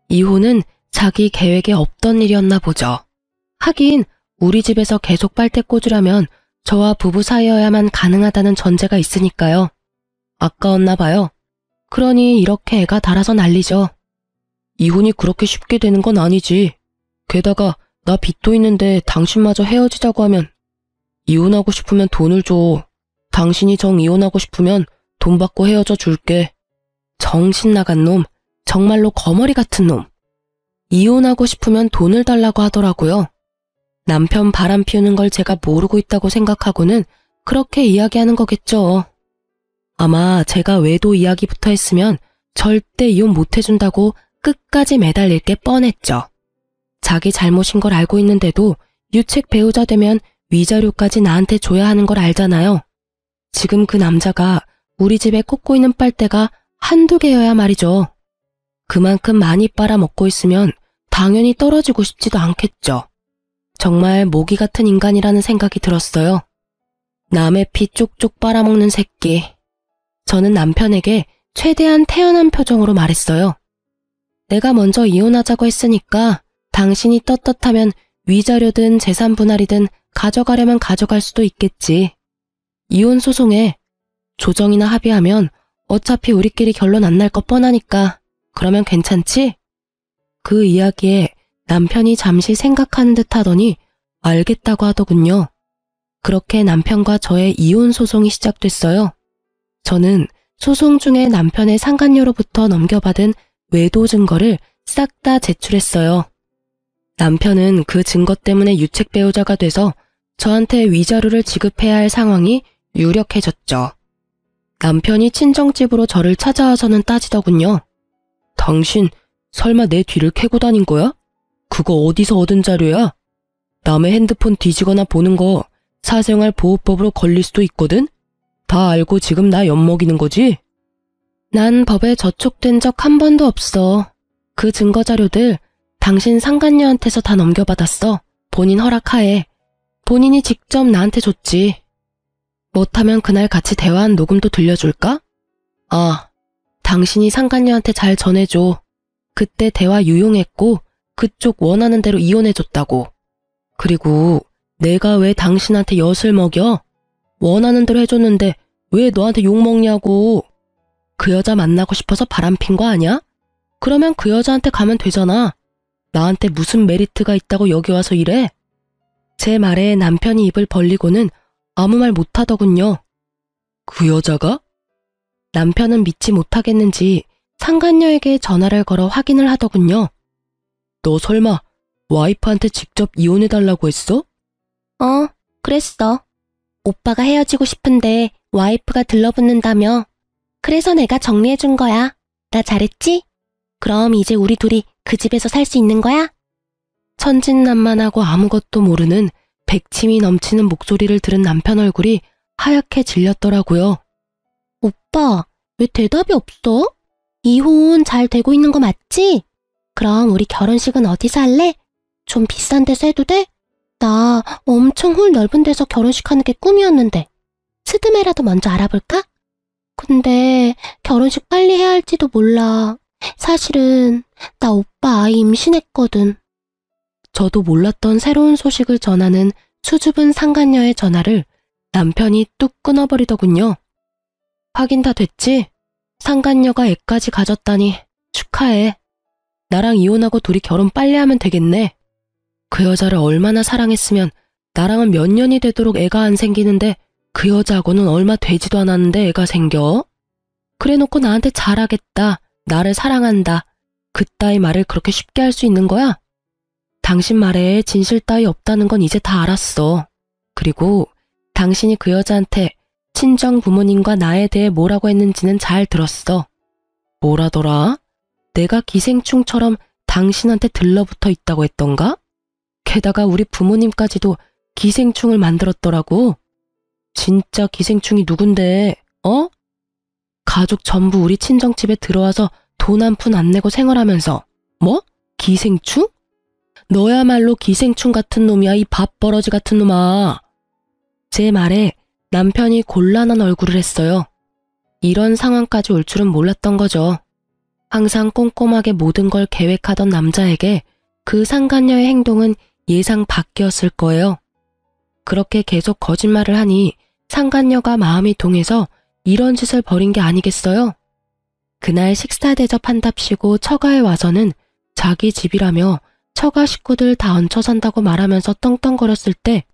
이혼은 자기 계획에 없던 일이었나 보죠. 하긴 우리 집에서 계속 빨대 꽂으려면 저와 부부 사이여야만 가능하다는 전제가 있으니까요. 아까웠나 봐요. 그러니 이렇게 애가 달아서 난리죠. 이혼이 그렇게 쉽게 되는 건 아니지. 게다가 나 빚도 있는데 당신마저 헤어지자고 하면 이혼하고 싶으면 돈을 줘. 당신이 정 이혼하고 싶으면 돈 받고 헤어져 줄게. 정신 나간 놈, 정말로 거머리 같은 놈. 이혼하고 싶으면 돈을 달라고 하더라고요. 남편 바람 피우는 걸 제가 모르고 있다고 생각하고는 그렇게 이야기하는 거겠죠. 아마 제가 외도 이야기부터 했으면 절대 이혼 못 해준다고 끝까지 매달릴 게 뻔했죠. 자기 잘못인 걸 알고 있는데도 유책 배우자 되면 위자료까지 나한테 줘야 하는 걸 알잖아요. 지금 그 남자가 우리 집에 꽂고 있는 빨대가 한두 개여야 말이죠. 그만큼 많이 빨아먹고 있으면 당연히 떨어지고 싶지도 않겠죠. 정말 모기 같은 인간이라는 생각이 들었어요. 남의 피 쪽쪽 빨아먹는 새끼. 저는 남편에게 최대한 태연한 표정으로 말했어요. 내가 먼저 이혼하자고 했으니까 당신이 떳떳하면 위자료든 재산 분할이든 가져가려면 가져갈 수도 있겠지. 이혼 소송에 조정이나 합의하면 어차피 우리끼리 결론 안 날 거 뻔하니까 그러면 괜찮지? 그 이야기에 남편이 잠시 생각하는 듯 하더니 알겠다고 하더군요. 그렇게 남편과 저의 이혼 소송이 시작됐어요. 저는 소송 중에 남편의 상간녀로부터 넘겨받은 외도 증거를 싹 다 제출했어요. 남편은 그 증거 때문에 유책 배우자가 돼서 저한테 위자료를 지급해야 할 상황이 유력해졌죠. 남편이 친정집으로 저를 찾아와서는 따지더군요. 당신 설마 내 뒤를 캐고 다닌 거야? 그거 어디서 얻은 자료야? 남의 핸드폰 뒤지거나 보는 거 사생활 보호법으로 걸릴 수도 있거든? 다 알고 지금 나 엿먹이는 거지? 난 법에 저촉된 적 한 번도 없어. 그 증거 자료들 당신 상간녀한테서 다 넘겨받았어. 본인 허락하에. 본인이 직접 나한테 줬지. 못하면 그날 같이 대화한 녹음도 들려줄까? 아, 당신이 상간녀한테 잘 전해줘. 그때 대화 유용했고 그쪽 원하는 대로 이혼해줬다고. 그리고 내가 왜 당신한테 엿을 먹여? 원하는 대로 해줬는데 왜 너한테 욕먹냐고. 그 여자 만나고 싶어서 바람핀 거 아니야? 그러면 그 여자한테 가면 되잖아. 나한테 무슨 메리트가 있다고 여기 와서 이래? 제 말에 남편이 입을 벌리고는 아무 말 못하더군요. 그 여자가? 남편은 믿지 못하겠는지 상간녀에게 전화를 걸어 확인을 하더군요. 너 설마 와이프한테 직접 이혼해달라고 했어? 그랬어. 오빠가 헤어지고 싶은데 와이프가 들러붙는다며. 그래서 내가 정리해준 거야. 나 잘했지? 그럼 이제 우리 둘이 그 집에서 살 수 있는 거야? 천진난만하고 아무것도 모르는 백침이 넘치는 목소리를 들은 남편 얼굴이 하얗게 질렸더라고요. 오빠, 왜 대답이 없어? 이혼 잘 되고 있는 거 맞지? 그럼 우리 결혼식은 어디서 할래? 좀 비싼 데서 해도 돼? 나 엄청 홀 넓은 데서 결혼식 하는 게 꿈이었는데. 스드메라도 먼저 알아볼까? 근데 결혼식 빨리 해야 할지도 몰라. 사실은 나 오빠 아이 임신했거든. 저도 몰랐던 새로운 소식을 전하는 수줍은 상간녀의 전화를 남편이 뚝 끊어버리더군요. 확인 다 됐지? 상간녀가 애까지 가졌다니 축하해. 나랑 이혼하고 둘이 결혼 빨리 하면 되겠네. 그 여자를 얼마나 사랑했으면 나랑은 몇 년이 되도록 애가 안 생기는데 그 여자하고는 얼마 되지도 않았는데 애가 생겨? 그래놓고 나한테 잘하겠다, 나를 사랑한다, 그따위 말을 그렇게 쉽게 할 수 있는 거야? 당신 말에 진실 따위 없다는 건 이제 다 알았어. 그리고 당신이 그 여자한테 친정 부모님과 나에 대해 뭐라고 했는지는 잘 들었어. 뭐라더라? 내가 기생충처럼 당신한테 들러붙어 있다고 했던가? 게다가 우리 부모님까지도 기생충을 만들었더라고. 진짜 기생충이 누군데, 어? 가족 전부 우리 친정집에 들어와서 돈 한 푼 안 내고 생활하면서 뭐? 기생충? 너야말로 기생충 같은 놈이야, 이 밥버러지 같은 놈아. 제 말에 남편이 곤란한 얼굴을 했어요. 이런 상황까지 올 줄은 몰랐던 거죠. 항상 꼼꼼하게 모든 걸 계획하던 남자에게 그 상간녀의 행동은 예상 밖이었을 거예요. 그렇게 계속 거짓말을 하니 상간녀가 마음이 동해서 이런 짓을 벌인 게 아니겠어요? 그날 식사 대접한답시고 처가에 와서는 자기 집이라며 처가 식구들 다 얹혀 산다고 말하면서 떵떵거렸을 때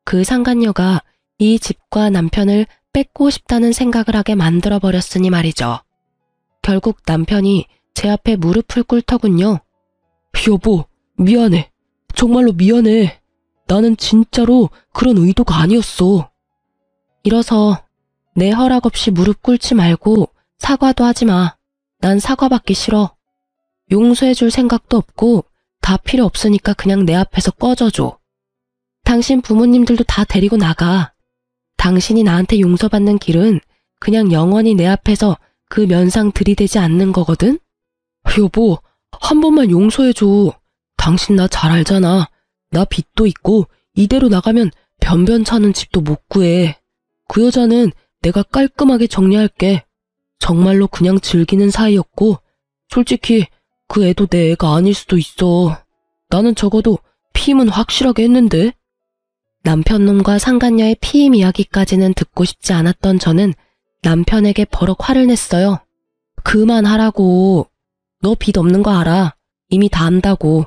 그 상간녀가 이 집과 남편을 뺏고 싶다는 생각을 하게 만들어버렸으니 말이죠. 결국 남편이 제 앞에 무릎을 꿇더군요. 여보, 미안해. 정말로 미안해. 나는 진짜로 그런 의도가 아니었어. 이러서 내 허락 없이 무릎 꿇지 말고 사과도 하지 마. 난 사과받기 싫어. 용서해줄 생각도 없고 다 필요 없으니까 그냥 내 앞에서 꺼져줘. 당신 부모님들도 다 데리고 나가. 당신이 나한테 용서받는 길은 그냥 영원히 내 앞에서 그 면상 들이대지 않는 거거든? 여보, 한 번만 용서해줘. 당신 나 잘 알잖아. 나 빚도 있고 이대로 나가면 변변찮은 집도 못 구해. 그 여자는 내가 깔끔하게 정리할게. 정말로 그냥 즐기는 사이였고 솔직히 그 애도 내 애가 아닐 수도 있어. 나는 적어도 피임은 확실하게 했는데. 남편놈과 상간녀의 피임 이야기까지는 듣고 싶지 않았던 저는 남편에게 버럭 화를 냈어요. 그만하라고. 너 빚 없는 거 알아. 이미 다 안다고.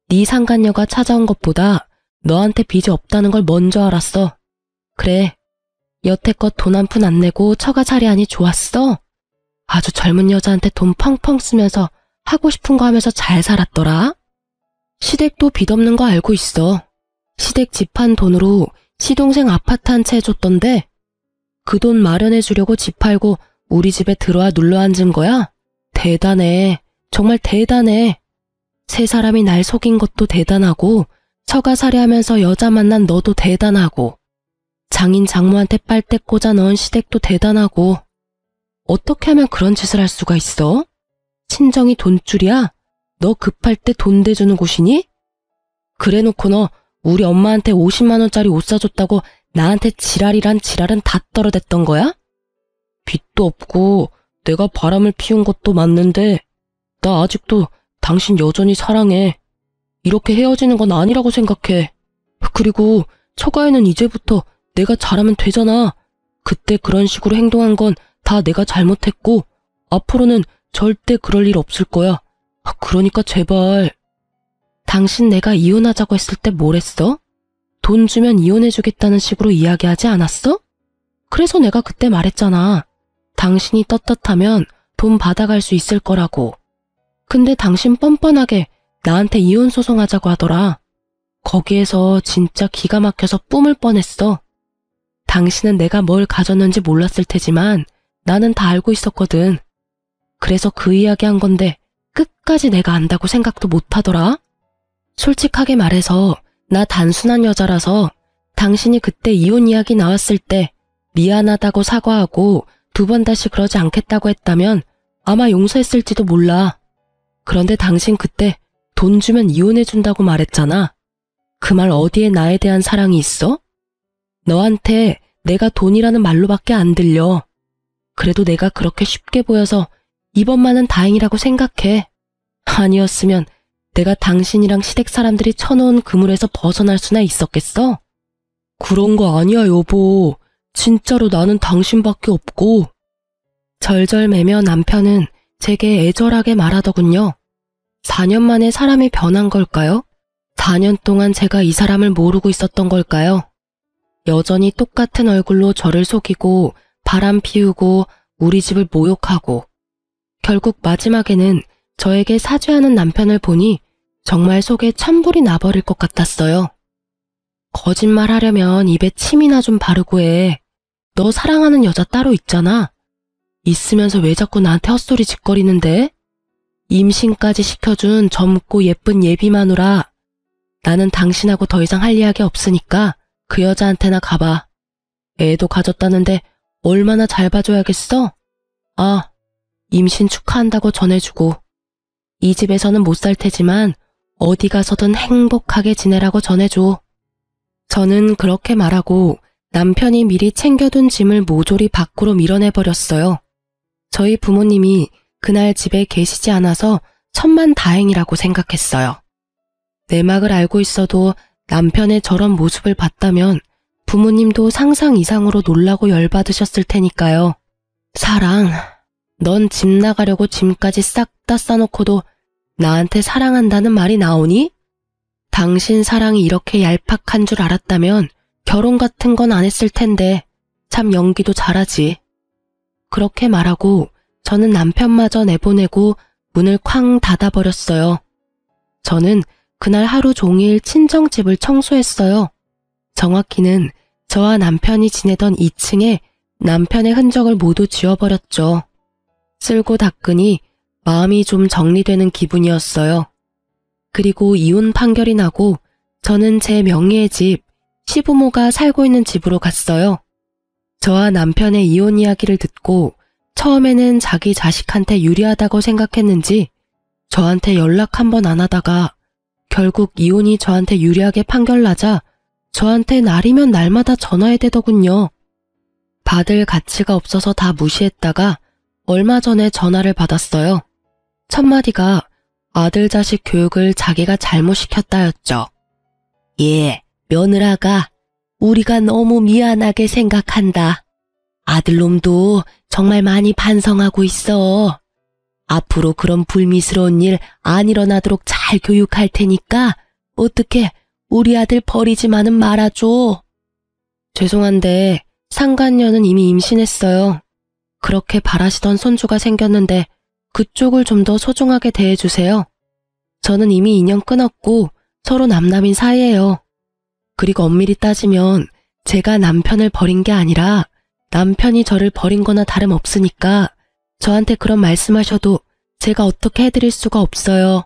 네 상간녀가 찾아온 것보다 너한테 빚이 없다는 걸 먼저 알았어. 그래. 여태껏 돈 한 푼 안 내고 처가살이하니 좋았어? 아주 젊은 여자한테 돈 펑펑 쓰면서 하고 싶은 거 하면서 잘 살았더라. 시댁도 빚 없는 거 알고 있어. 시댁 집 판 돈으로 시동생 아파트 한 채 해줬던데 그 돈 마련해 주려고 집 팔고 우리 집에 들어와 눌러 앉은 거야? 대단해. 정말 대단해. 세 사람이 날 속인 것도 대단하고 처가살이하면서 여자 만난 너도 대단하고 장인 장모한테 빨대 꽂아 넣은 시댁도 대단하고 어떻게 하면 그런 짓을 할 수가 있어? 친정이 돈줄이야? 너 급할 때 돈 대주는 곳이니? 그래놓고 너 우리 엄마한테 50만 원짜리 옷 사줬다고 나한테 지랄이란 지랄은 다 떨어댔던 거야? 빚도 없고 내가 바람을 피운 것도 맞는데 나 아직도 당신 여전히 사랑해. 이렇게 헤어지는 건 아니라고 생각해. 그리고 처가에는 이제부터 내가 잘하면 되잖아. 그때 그런 식으로 행동한 건 다 내가 잘못했고 앞으로는 절대 그럴 일 없을 거야. 그러니까 제발. 당신 내가 이혼하자고 했을 때 뭘 했어? 돈 주면 이혼해주겠다는 식으로 이야기하지 않았어? 그래서 내가 그때 말했잖아. 당신이 떳떳하면 돈 받아갈 수 있을 거라고. 근데 당신 뻔뻔하게 나한테 이혼 소송하자고 하더라. 거기에서 진짜 기가 막혀서 뿜을 뻔했어. 당신은 내가 뭘 가졌는지 몰랐을 테지만 나는 다 알고 있었거든. 그래서 그 이야기 한 건데 끝까지 내가 안다고 생각도 못 하더라. 솔직하게 말해서 나 단순한 여자라서 당신이 그때 이혼 이야기 나왔을 때 미안하다고 사과하고 2번 다시 그러지 않겠다고 했다면 아마 용서했을지도 몰라. 그런데 당신 그때 돈 주면 이혼해준다고 말했잖아. 그 말 어디에 나에 대한 사랑이 있어? 너한테 내가 돈이라는 말로밖에 안 들려. 그래도 내가 그렇게 쉽게 보여서 이번만은 다행이라고 생각해. 아니었으면 내가 당신이랑 시댁 사람들이 쳐놓은 그물에서 벗어날 수나 있었겠어? 그런 거 아니야, 여보. 진짜로 나는 당신밖에 없고. 절절매며 남편은 제게 애절하게 말하더군요. 4년 만에 사람이 변한 걸까요? 4년 동안 제가 이 사람을 모르고 있었던 걸까요? 여전히 똑같은 얼굴로 저를 속이고 바람 피우고 우리 집을 모욕하고 결국 마지막에는 저에게 사죄하는 남편을 보니 정말 속에 찬불이 나버릴 것 같았어요. 거짓말 하려면 입에 침이나 좀 바르고 해. 너 사랑하는 여자 따로 있잖아. 있으면서 왜 자꾸 나한테 헛소리 짓거리는데? 임신까지 시켜준 젊고 예쁜 예비 마누라. 나는 당신하고 더 이상 할 이야기 없으니까 그 여자한테나 가봐. 애도 가졌다는데 얼마나 잘 봐줘야겠어? 아, 임신 축하한다고 전해주고. 이 집에서는 못 살 테지만 어디 가서든 행복하게 지내라고 전해줘. 저는 그렇게 말하고 남편이 미리 챙겨둔 짐을 모조리 밖으로 밀어내버렸어요. 저희 부모님이 그날 집에 계시지 않아서 천만다행이라고 생각했어요. 내막을 알고 있어도 남편의 저런 모습을 봤다면 부모님도 상상 이상으로 놀라고 열받으셨을 테니까요. 사랑, 넌 집 나가려고 짐까지 싹 다 싸놓고도 나한테 사랑한다는 말이 나오니? 당신 사랑이 이렇게 얄팍한 줄 알았다면 결혼 같은 건 안 했을 텐데 참 연기도 잘하지. 그렇게 말하고 저는 남편마저 내보내고 문을 쾅 닫아버렸어요. 저는 그날 하루 종일 친정집을 청소했어요. 정확히는 저와 남편이 지내던 2층에 남편의 흔적을 모두 지워버렸죠. 쓸고 닦으니 마음이 좀 정리되는 기분이었어요. 그리고 이혼 판결이 나고 저는 제 명의의 집, 시부모가 살고 있는 집으로 갔어요. 저와 남편의 이혼 이야기를 듣고 처음에는 자기 자식한테 유리하다고 생각했는지 저한테 연락 한 번 안 하다가 결국 이혼이 저한테 유리하게 판결나자 저한테 날이면 날마다 전화해대더군요. 받을 가치가 없어서 다 무시했다가 얼마 전에 전화를 받았어요. 첫마디가 아들 자식 교육을 자기가 잘못 시켰다였죠. 예, 며느라가 우리가 너무 미안하게 생각한다. 아들놈도 정말 많이 반성하고 있어. 앞으로 그런 불미스러운 일 안 일어나도록 잘 교육할 테니까 어떻게 우리 아들 버리지만은 말아줘. 죄송한데 상간녀는 이미 임신했어요. 그렇게 바라시던 손주가 생겼는데 그쪽을 좀 더 소중하게 대해주세요. 저는 이미 인연 끊었고 서로 남남인 사이예요. 그리고 엄밀히 따지면 제가 남편을 버린 게 아니라 남편이 저를 버린 거나 다름없으니까 저한테 그런 말씀하셔도 제가 어떻게 해드릴 수가 없어요.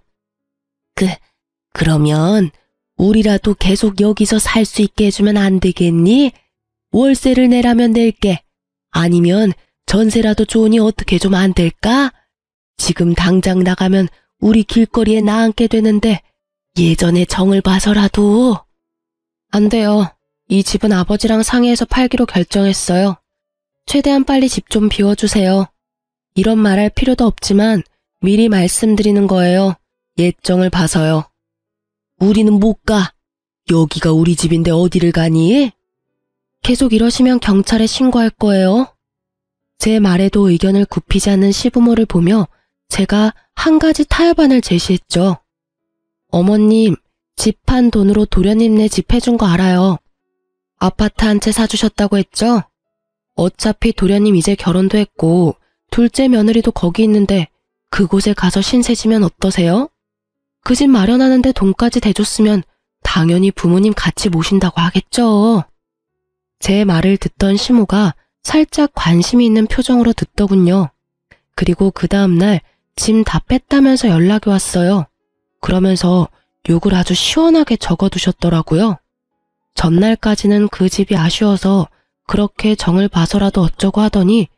그러면 우리라도 계속 여기서 살 수 있게 해주면 안 되겠니? 월세를 내라면 낼게. 아니면 전세라도 좋으니 어떻게 좀 안 될까? 지금 당장 나가면 우리 길거리에 나앉게 되는데 예전에 정을 봐서라도. 안 돼요. 이 집은 아버지랑 상의해서 팔기로 결정했어요. 최대한 빨리 집 좀 비워주세요. 이런 말할 필요도 없지만 미리 말씀드리는 거예요. 예정을 봐서요. 우리는 못 가. 여기가 우리 집인데 어디를 가니? 계속 이러시면 경찰에 신고할 거예요. 제 말에도 의견을 굽히지 않는 시부모를 보며 제가 한 가지 타협안을 제시했죠. 어머님, 집 판 돈으로 도련님네 집 해준 거 알아요. 아파트 한 채 사주셨다고 했죠? 어차피 도련님 이제 결혼도 했고 둘째 며느리도 거기 있는데 그곳에 가서 신세지면 어떠세요? 그 집 마련하는데 돈까지 대줬으면 당연히 부모님 같이 모신다고 하겠죠. 제 말을 듣던 시모가 살짝 관심이 있는 표정으로 듣더군요. 그리고 그 다음날 짐 다 뺐다면서 연락이 왔어요. 그러면서 욕을 아주 시원하게 적어두셨더라고요. 전날까지는 그 집이 아쉬워서 그렇게 정을 봐서라도 어쩌고 하더니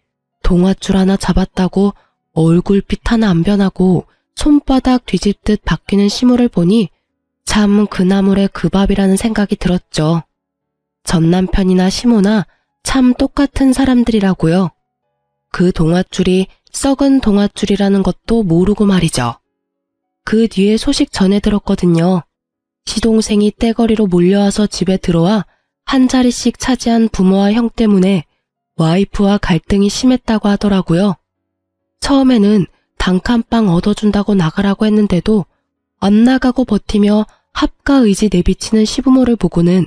동아줄 하나 잡았다고 얼굴빛 하나 안 변하고 손바닥 뒤집듯 바뀌는 시모를 보니 참 그 나물의 그 밥이라는 생각이 들었죠. 전 남편이나 시모나 참 똑같은 사람들이라고요. 그 동아줄이 썩은 동아줄이라는 것도 모르고 말이죠. 그 뒤에 소식 전해 들었거든요. 시동생이 떼거리로 몰려와서 집에 들어와 한 자리씩 차지한 부모와 형 때문에 와이프와 갈등이 심했다고 하더라고요. 처음에는 단칸방 얻어준다고 나가라고 했는데도 안 나가고 버티며 합가 의지 내비치는 시부모를 보고는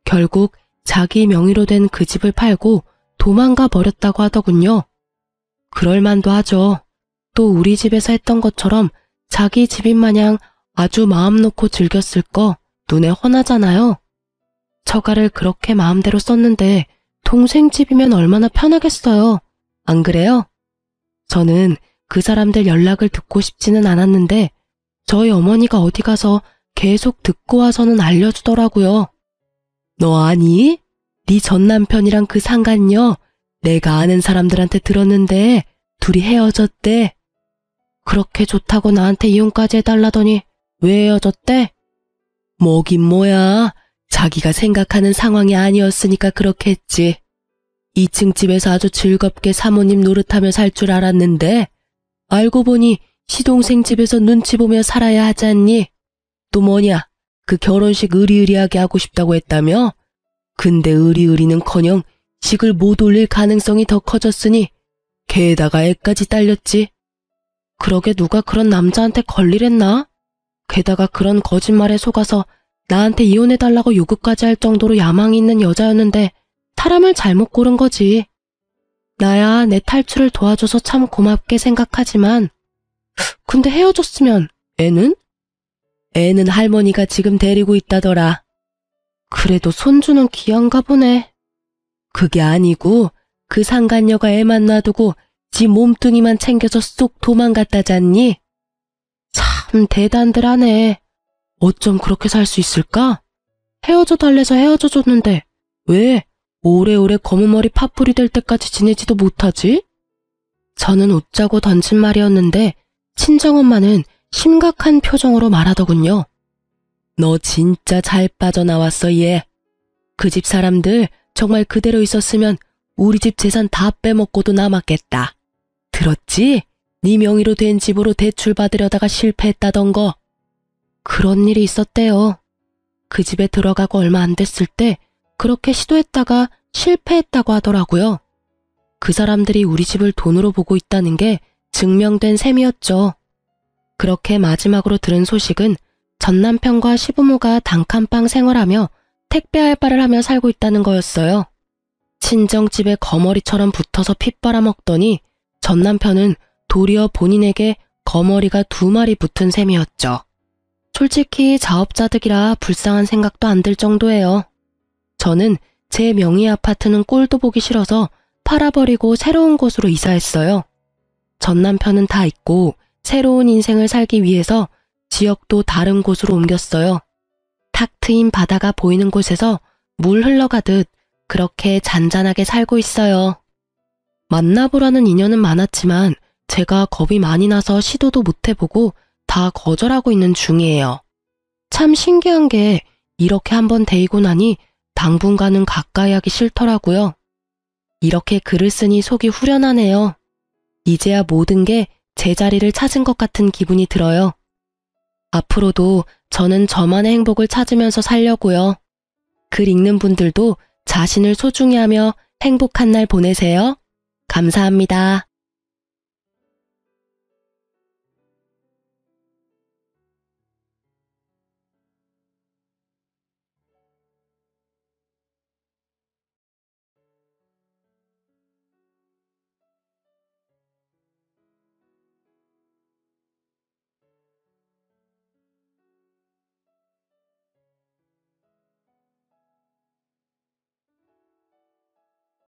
결국 자기 명의로 된 그 집을 팔고 도망가 버렸다고 하더군요. 그럴만도 하죠. 또 우리 집에서 했던 것처럼 자기 집인 마냥 아주 마음 놓고 즐겼을 거 눈에 훤하잖아요. 처가를 그렇게 마음대로 썼는데 동생 집이면 얼마나 편하겠어요. 안 그래요? 저는 그 사람들 연락을 듣고 싶지는 않았는데 저희 어머니가 어디 가서 계속 듣고 와서는 알려주더라고요. 너 아니? 네 전 남편이랑 그 상간녀 내가 아는 사람들한테 들었는데 둘이 헤어졌대. 그렇게 좋다고 나한테 이혼까지 해달라더니 왜 헤어졌대? 뭐긴 뭐야. 자기가 생각하는 상황이 아니었으니까 그렇게 했지. 2층 집에서 아주 즐겁게 사모님 노릇하며 살 줄 알았는데 알고 보니 시동생 집에서 눈치 보며 살아야 하지 않니? 또 뭐냐? 그 결혼식 으리으리하게 하고 싶다고 했다며? 근데 으리으리는커녕 식을 못 올릴 가능성이 더 커졌으니 게다가 애까지 딸렸지. 그러게 누가 그런 남자한테 걸리랬나? 게다가 그런 거짓말에 속아서 나한테 이혼해달라고 요구까지 할 정도로 야망이 있는 여자였는데 사람을 잘못 고른 거지. 나야 내 탈출을 도와줘서 참 고맙게 생각하지만 근데 헤어졌으면 애는? 애는 할머니가 지금 데리고 있다더라. 그래도 손주는 귀한가 보네. 그게 아니고 그 상간녀가 애만 놔두고 지 몸뚱이만 챙겨서 쏙 도망갔다잖니? 참 대단들 하네. 어쩜 그렇게 살 수 있을까? 헤어져 달래서 헤어져 줬는데 왜 오래오래 검은머리 팥불이 될 때까지 지내지도 못하지? 저는 웃자고 던진 말이었는데 친정엄마는 심각한 표정으로 말하더군요. 너 진짜 잘 빠져나왔어 얘. 그 집 사람들 정말 그대로 있었으면 우리 집 재산 다 빼먹고도 남았겠다. 들었지? 네 명의로 된 집으로 대출 받으려다가 실패했다던 거. 그런 일이 있었대요. 그 집에 들어가고 얼마 안 됐을 때 그렇게 시도했다가 실패했다고 하더라고요. 그 사람들이 우리 집을 돈으로 보고 있다는 게 증명된 셈이었죠. 그렇게 마지막으로 들은 소식은 전 남편과 시부모가 단칸방 생활하며 택배 알바를 하며 살고 있다는 거였어요. 친정집에 거머리처럼 붙어서 핏 빨아먹더니 전 남편은 도리어 본인에게 거머리가 2마리 붙은 셈이었죠. 솔직히 자업자득이라 불쌍한 생각도 안 들 정도예요. 저는 제 명의 아파트는 꼴도 보기 싫어서 팔아버리고 새로운 곳으로 이사했어요. 전 남편은 다 잊고 새로운 인생을 살기 위해서 지역도 다른 곳으로 옮겼어요. 탁 트인 바다가 보이는 곳에서 물 흘러가듯 그렇게 잔잔하게 살고 있어요. 만나보라는 인연은 많았지만 제가 겁이 많이 나서 시도도 못 해보고 다 거절하고 있는 중이에요. 참 신기한 게 이렇게 한번 데이고 나니 당분간은 가까이 하기 싫더라고요. 이렇게 글을 쓰니 속이 후련하네요. 이제야 모든 게 제자리를 찾은 것 같은 기분이 들어요. 앞으로도 저는 저만의 행복을 찾으면서 살려고요. 글 읽는 분들도 자신을 소중히 하며 행복한 날 보내세요. 감사합니다.